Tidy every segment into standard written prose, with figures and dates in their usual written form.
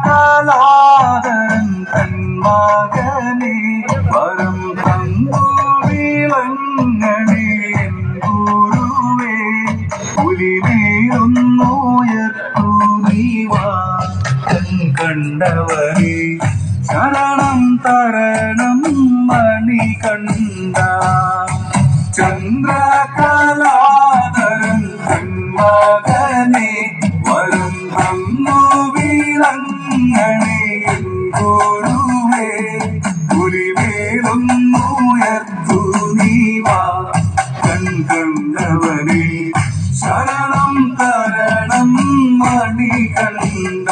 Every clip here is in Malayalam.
കലാധരൻ തൻ മകനെ വരം തന്നു വിളങ്ങണേ ഗുരുവേ പുലിമേലൊന്നുയർത്തു നീവാ കണ്ടവരെ ശരണം തരണം മണികണ്ഠ ചന്ദ്രകലാധരൻ തൻ മകനെ വരം തന്നു വിളങ്ങണേ ഗുരുവേ പുലിമേലൊന്നുയർത്തു നീവാ കണ്ടവരെ ശരണം തരണം മണികണ്ഠ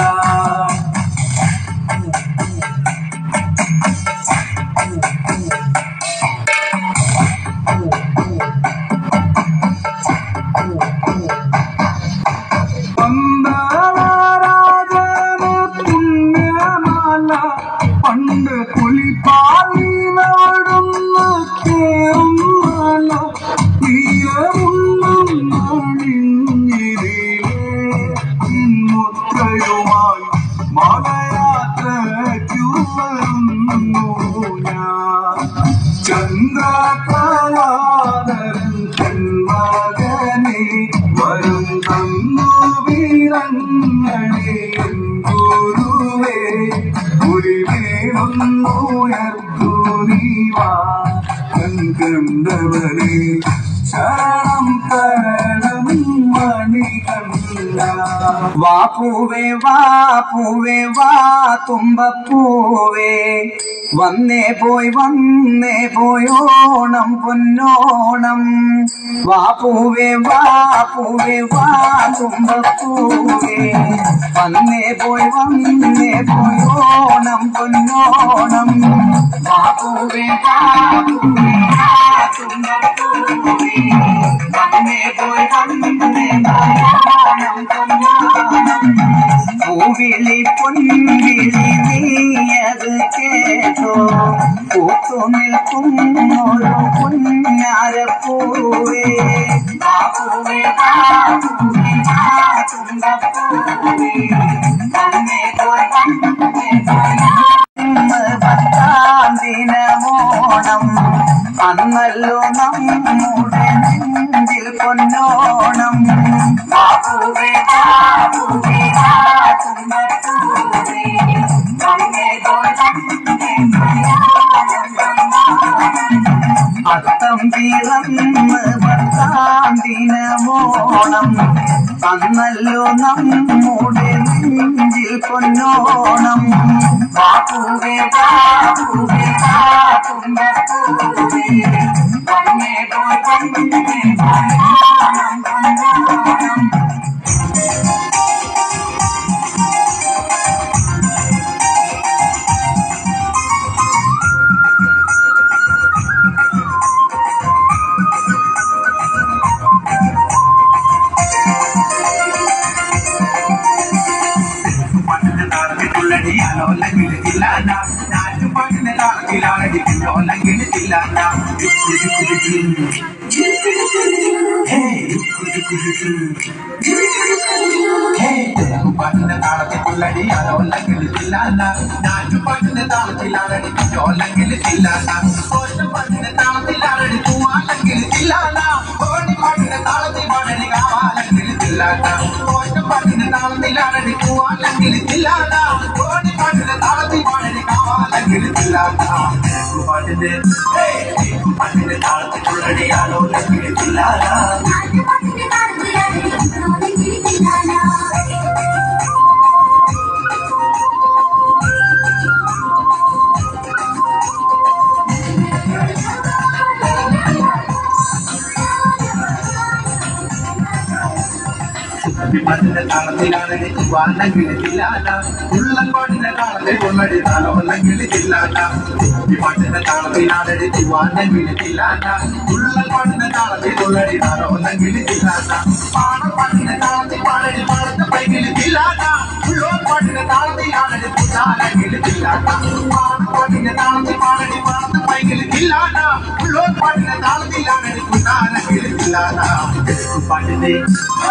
പണ്ട് പുലിപ്പാലിനോടൊന്ന് കേറുന്ന മുത്രയുമായി മലയാത്രയ്ക്കു വരുന്നു ഞാൻ ചന്ദ്രകലാധരൻ തൻ മകനെ വരും തന്നു വിളങ്ങണേ ഗുരുവേ പുലിമേലൊന്നുയർത്തു നീവാ കണ്ടവനെ ശരണം തരണം മണികണ്ഠ വാ പൂവേ വാ പൂവേ വാ തുമ്പപ്പൂവേ വന്നേ പോയി ഓണം പൊന്നോണം വാ പൂവേ വാ തുമ്പപ്പൂവേ വന്നേ പോയി ഓണം പൊന്നോണം വാ പൂവേ വാ തുമ്പപ്പൂവേ വന്നേ പോയി ഓണം പൊന്നോണം പൂവിളി പൊൻവിളി നീയത് കേട്ടോ പൂത്തു നിൽക്കും ഒരു പുന്നാരപ്പൂവേ പൂവേ തുമ്പപ്പൂവേ വന്നേ പോയി പത്താം ദിനമോണം അന്നല്ലോ നമ്മുടെ നെഞ്ചിൽ പൊന്നോണം പൂവേ തുമ്പപ്പൂവേ വന്നേ പോയി അത്തം പിറന്ന് പത്താം ദിനമോണം അന്നല്ലോ നമ്മുടെ നെഞ്ചിൽ പൊന്നോണം പൂവേ തുമ്പപ്പൂവേ വന്നേ പോയി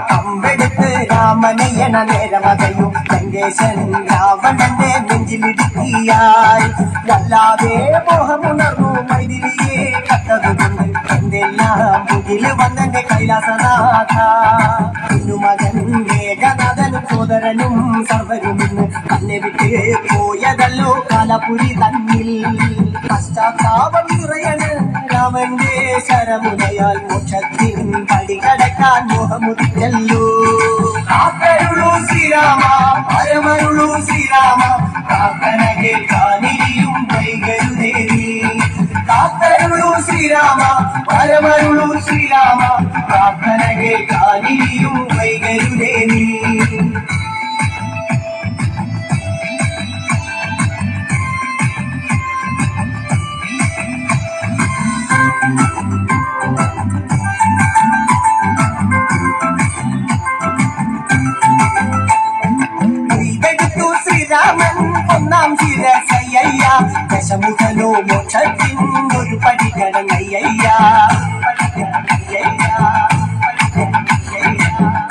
കമ്പെടുത്ത് രാമനയണ നേരമതയും ലങ്കേശൻ രാവണന്റെ നെഞ്ചിലിടുക്കിയായി വല്ലാതെ മോഹമുണർന്നു മൈതിരിയെ കത്തതുകൊണ്ട് എന്തെല്ലാം മുകില് വന്നെന്റെ കൈലാസനാഥ മകൻ മേഘനാഥനും സോദരനും സർവരും ഇന്ന് തന്നെ വിട്ട് പോയതല്ലോ കാലപുരി തന്നിൽ പശ്ചാത്താപം നിറയണ് രാമന്റെ ശരമുനയാൽ മോക്ഷത്തിൻ പടികടക്കാൻ മോഹമുദിച്ചല്ലോ കാക്കരുളൂ ശ്രീരാമ പരമരുളൂ ശ്രീരാമ പ്രാർത്ഥന കേൾക്കാനിയും വൈകരുതേ കാക്കരുളൂ ശ്രീരാമ പരമരുളൂ ശ്രീരാമ പ്രാർത്ഥന കേൾക്കാനിയും വൈകരുതേ ശ്രീരാമൻ ഒന്നാം ശിരസയ്യ ദശമുഖനോ മോക്ഷത്തിൻ ഒരു പടികടങ്ങയ്യ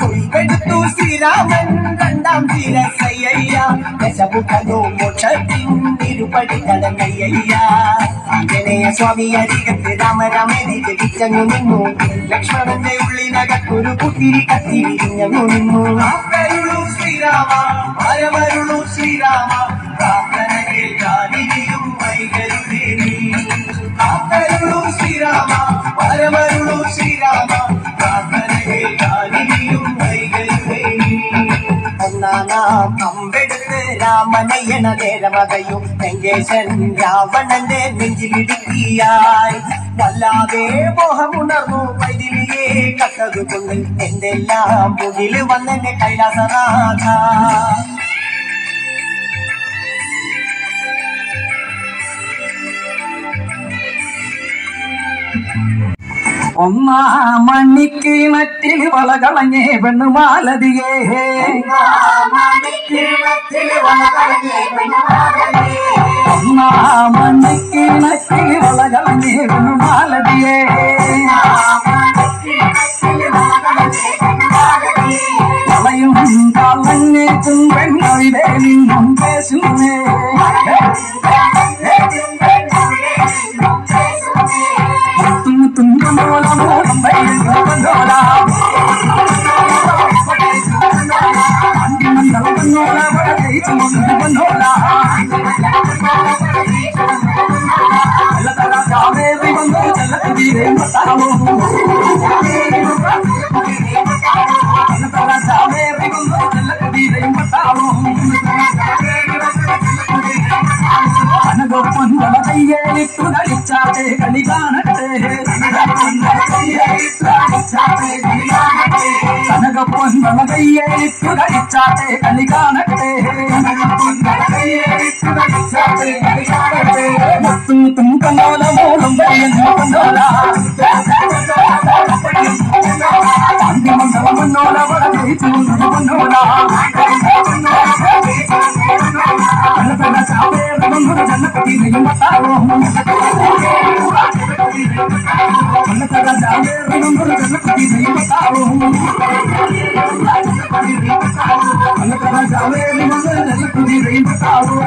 കൊയ്വെടുത്തു ശ്രീരാമൻ രണ്ടാം ശിരസയ്യ ദശമുഖനോ മോക്ഷത്തിൻ ഇരുപടികടങ്ങയ്യ ആഞ്ജനേയ സ്വാമി അരികത്ത് രാമരാമേരി ജപിച്ചങ്ങു നിന്നു ലക്ഷ്മണന്റെ ഉള്ളിനകത്തൊരു കുത്തിരി കത്തി വിരിഞ്ഞങ്ങു നിന്നു ശ്രീരാമ പരമരുളു ശ്രീരാമ പ്രാർത്ഥന കേൾക്കാനിയും വൈകരുതേ കാക്കരുളു ശ്രീരാമ പരമരുളു ശ്രീരാമ പ്രാർത്ഥന കേൾക്കാനിയും വൈകരുതേ ഒന്നാം കമ്പെടുത്ത് രാമനയണ നേരമതയും ലങ്കേശൻ രാവണന്റെ നെഞ്ചിലിടുക്കിയായി വല്ലാതെ മോഹമുണർന്നു വൈതിരിയെ കത്തതുകൊണ്ട് എന്തെല്ലാം മുകില് വന്നെന്റെ കൈലാസനാഥ ഒന്നാം മണിക്ക് മറ്റിൽ വളകളഞ്ഞേ പെണ്ണുമാലതിയേ ഒന്നാം മണിക്ക് മറ്റിൽ വളകളഞ്ഞേ പെണ്ണുമാലതിയേ വളയും കളഞ്ഞേക്കും പെണ്ണൊഴിടെ നിന്നും പേശുന്നേ തുമ്പനോല മോളം വൈകുന്നോല മണ്ഡലമന്നോല വടകൈച്ചുമന്നോല ചല്ലതല ചാവേറി വന്നു ചല്ലത്തിരെ മത്താവോ ചല്ലതല ചാവേറി വന്നു ചല്ലത്തിരെ മത്താവോ കനകൊപ്പന്തള കയ്യേലിട്ടു കളിച്ചാട്ടെ കളി കാണട്ടെ കനകൊപ്പന്തള കയ്യേലിട്ടു കളിച്ചാട്ടെ കളി കാണട്ടെ മുത്തും തുമ്പനോല മോളും വയ്യന്നോല മണ്ഡലമന്നോല വടകൈച്ചു മന്നോല ജനപതിയും മത്താവോ ജനപതിയും മത്താവോ ജനപതിയും മത്താവോ